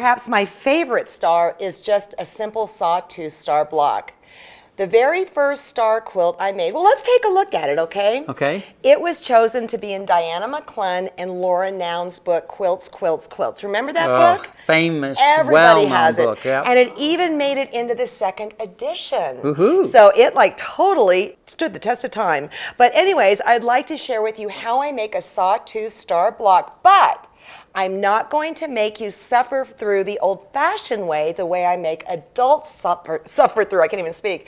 perhaps my favorite star is just a simple Sawtooth Star block. The very first star quilt I made, well, let's take a look at it, okay? Okay. It was chosen to be in Diana McClellan and Laura Noun's book, Quilts, Quilts, Quilts. Remember that book? Famous, Everybody has it. book, yeah. And it even made it into the second edition. Woohoo. So it like totally stood the test of time. But anyways, I'd like to share with you how I make a Sawtooth Star block, but I'm not going to make you suffer through the old-fashioned way, the way I make adults suffer through. I can't even speak.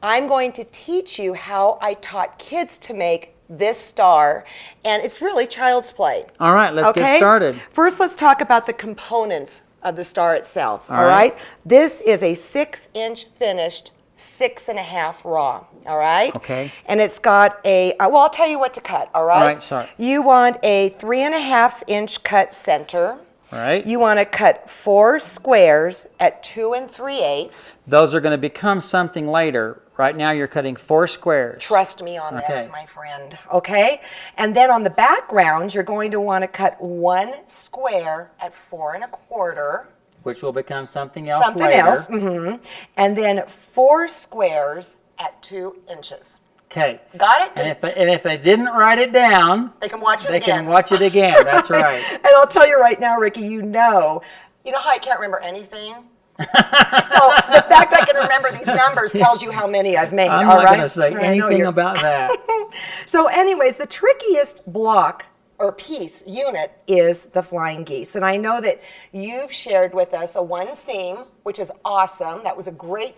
I'm going to teach you how I taught kids to make this star, and it's really child's play. All right, let's get started. First, let's talk about the components of the star itself. All right. This is a 6-inch finished, 6.5 raw. All right. Okay. And it's got a, well, I'll tell you what to cut. All right. All right, sorry. You want a 3.5-inch cut center. All right. You want to cut 4 squares at 2 3/8. Those are going to become something later. Right now you're cutting 4 squares. Trust me on this, my friend. Okay? And then on the background, you're going to want to cut 1 square at 4 1/4. Which will become something else Something later. else. And then 4 squares at 2 inches. Okay. Got it? And if they didn't write it down, They can watch it they again. can watch it again. That's right. And I'll tell you right now, Ricky, you know how I can't remember anything? So the fact I can remember these numbers tells you how many I've made. I'm all not right? going to say anything about that. So anyways, the trickiest block or piece, unit, is the flying geese. And I know that you've shared with us a 1 seam, which is awesome. That was a great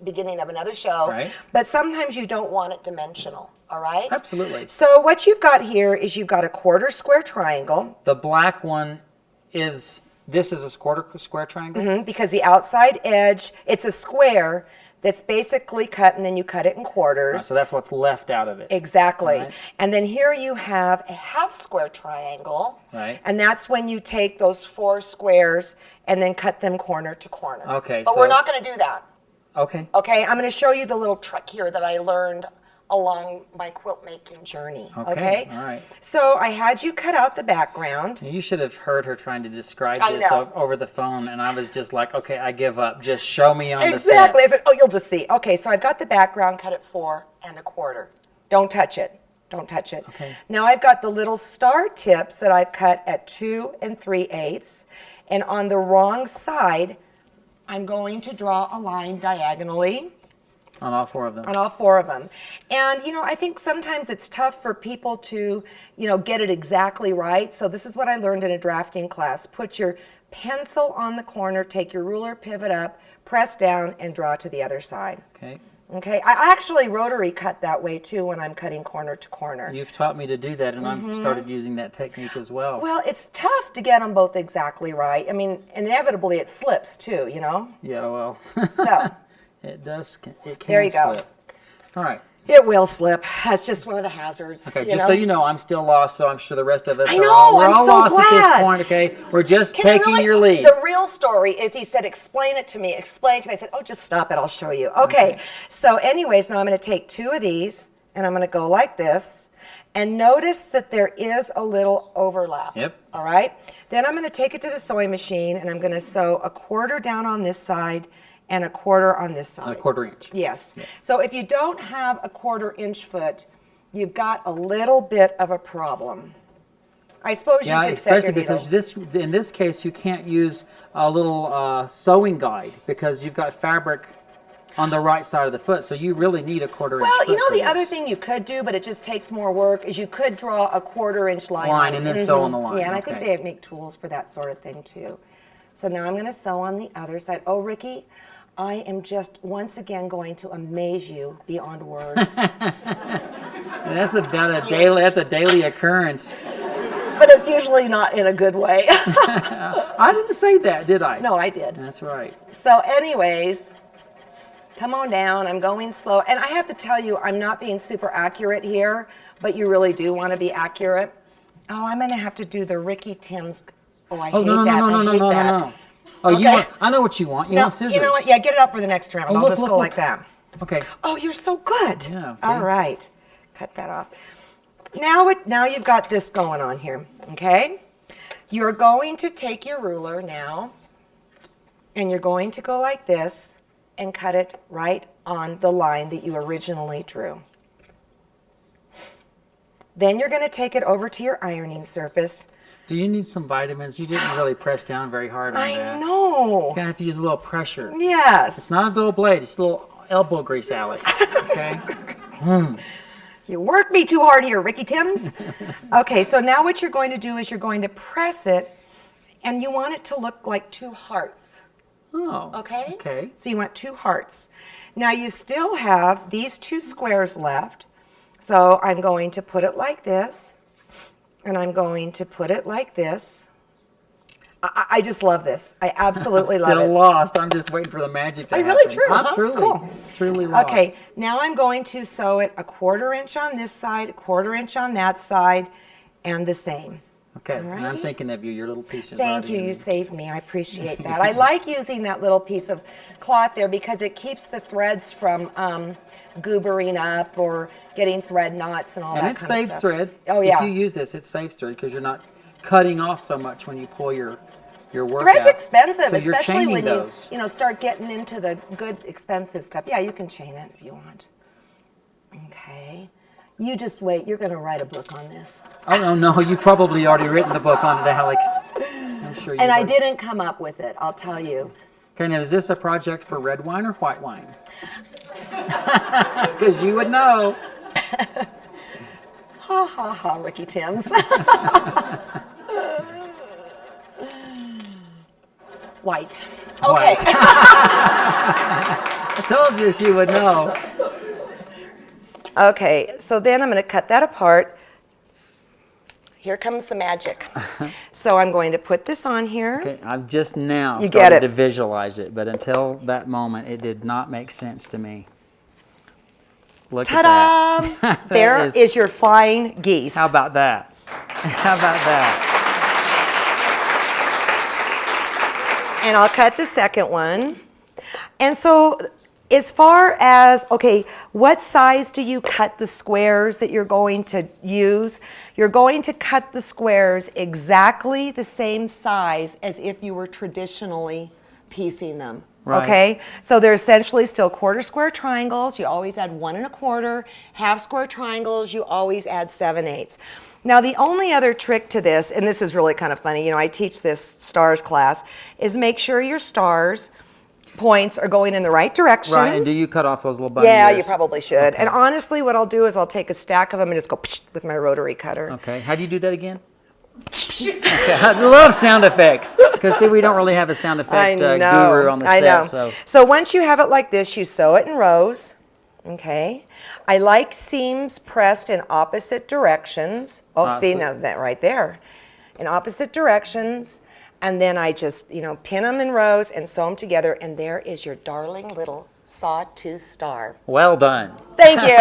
beginning of another show. Right. But sometimes you don't want it dimensional, all right? Absolutely. So what you've got here is you've got a 1/4 square triangle. The black one is, this is a 1/4 square triangle? Because the outside edge, it's a square that's basically cut, and then you cut it in quarters. So that's what's left out of it. Exactly. Right. And then here you have a 1/2 square triangle. Right. And that's when you take those 4 squares and then cut them corner to corner. Okay. But we're not going to do that. Okay. Okay, I'm going to show you the little trick here that I learned along my quilt making journey. Okay. All right. So I had you cut out the background. You should have heard her trying to describe I this know. over the phone, and I was just like, okay, I give up. Just show me on Exactly. I the set. said, oh, you'll just see. Okay, so I've got the background cut at 4 1/4. Don't touch it. Don't touch it. Okay. Now I've got the little star tips that I've cut at 2 3/8. And on the wrong side, I'm going to draw a line diagonally On all 4 of them. on all 4 of them. And, I think sometimes it's tough for people to, get it exactly right. So this is what I learned in a drafting class. Put your pencil on the corner, take your ruler, pivot up, press down, and draw to the other side. Okay. Okay, I actually rotary cut that way too when I'm cutting corner to corner. You've taught me to do that, and I've started using that technique as well. Well, it's tough to get them both exactly right. I mean, inevitably it slips too, Yeah, well, So, it does. It can There you go. slip. All right. it will slip. That's just one of the hazards. Okay, just so you know, I'm still lost, so I'm sure the rest of us I are know, all, we're I'm all so lost at this glad. point, okay? We're just Can I taking really- your lead. The real story is he said, explain it to me, explain it to me. I said, oh, just stop it, I'll show you. Okay, so anyways, now I'm going to take 2 of these, and I'm going to go like this. And notice that there is a little overlap. Yep. All right? Then I'm going to take it to the sewing machine, and I'm going to sew a 1/4 down on this side and a 1/4 on this side. A 1/4 inch. Yes. So if you don't have a 1/4 inch foot, you've got a little bit of a problem. I suppose Yeah, you could set especially your because needle. in this case, you can't use a little sewing guide because you've got fabric on the right side of the foot, so you really need a 1/4 inch Well, foot for the other this. thing you could do, but it just takes more work, is you could draw a 1/4 inch line. Line and then sew on the line. Yeah, and I think Okay. they make tools for that sort of thing too. So now I'm going to sew on the other side. Oh, Ricky, I am just once again going to amaze you beyond words. That's about a daily. That's a daily occurrence. But it's usually not in a good way. I didn't say that, did I? No, I did. That's right. So anyways, come on down. I'm going slow. And I have to tell you, I'm not being super accurate here, but you really do want to be accurate. Oh, I'm going to have to do the Ricky Tim's. Oh, I hate No, that. I hate that. no. Oh, you Okay. want? I know what you want. You No, want scissors. you know what? Yeah, get it up for the next round. I'll look, just look, go look. like that. Okay. Oh, you're so good. Yeah, see? All right. Cut that off. Now you've got this going on here, okay? You're going to take your ruler now, and you're going to go like this and cut it right on the line that you originally drew. Then you're going to take it over to your ironing surface. Do you need some vitamins? You didn't really press down very hard on that. I know. You're gonna have to use a little pressure. Yes. It's not a dull blade. It's a little elbow grease, Alex. Okay. You work me too hard here, Ricky Timms. Okay, so now what you're going to do is you're going to press it, and you want it to look like two hearts. Oh. Okay? Okay. So you want two hearts. Now you still have these two squares left. So I'm going to put it like this, and I'm going to put it like this. I just love this. I absolutely love it. Still lost. I'm just waiting for the magic to happen. Really true, I'm huh? truly, Cool. truly lost. Okay, now I'm going to sew it a 1/4 inch on this side, a 1/4 inch on that side, and the same. Okay, and I'm Alrighty. thinking of you. Your little pieces. Thank you. You saved me. I appreciate that. I like using that little piece of cloth there because it keeps the threads from goobering up or getting thread knots and all that And kind it of saves stuff. thread. Oh, yeah. If you use this, it saves thread because you're not cutting off so much when you pull your work Thread's out. expensive, So you're especially chaining when those. you start getting into the good expensive stuff. Yeah, you can chain it if you want. Okay. You just wait. You're going to write a book on this. Oh, no, you've probably already written the book on it, Alex. I'm sure you And I would. didn't come up with it, I'll tell you. Okay, now is this a project for red wine or white wine? Because you would know. Ha ha ha, Ricky Timms. White. Okay. White. I told you she would know. Okay, so then I'm going to cut that apart. Here comes the magic. So I'm going to put this on here. Okay, I've just now You get started it. to visualize it, but until that moment, it did not make sense to me. Look at Ta-da! that. There is- is your flying geese. How about that? How about that? And I'll cut the second one. And so as far as, okay, what size do you cut the squares that you're going to use? You're going to cut the squares exactly the same size as if you were traditionally piecing them. Right. Okay, so they're essentially still 1/4 square triangles. You always add 1 1/4. Half square triangles, you always add 7/8. Now the only other trick to this, and this is really kind of funny, I teach this stars class, is make sure your stars points are going in the right direction. Right, and do you cut off those little bunny Yeah, you ears? probably should. Okay. And honestly, what I'll do is I'll take a stack of them and just go psh with my rotary cutter. Okay, how do you do that again? Okay, I love sound effects. Because see, we don't really have a sound effect guru on the I set. know. So Once you have it like this, you sew it in rows. Okay. I like seams pressed in opposite directions. Oh, see, so- now that right there. In opposite directions. And then I just, pin them in rows and sew them together. And there is your darling little Sawtooth Star. well done. Thank you.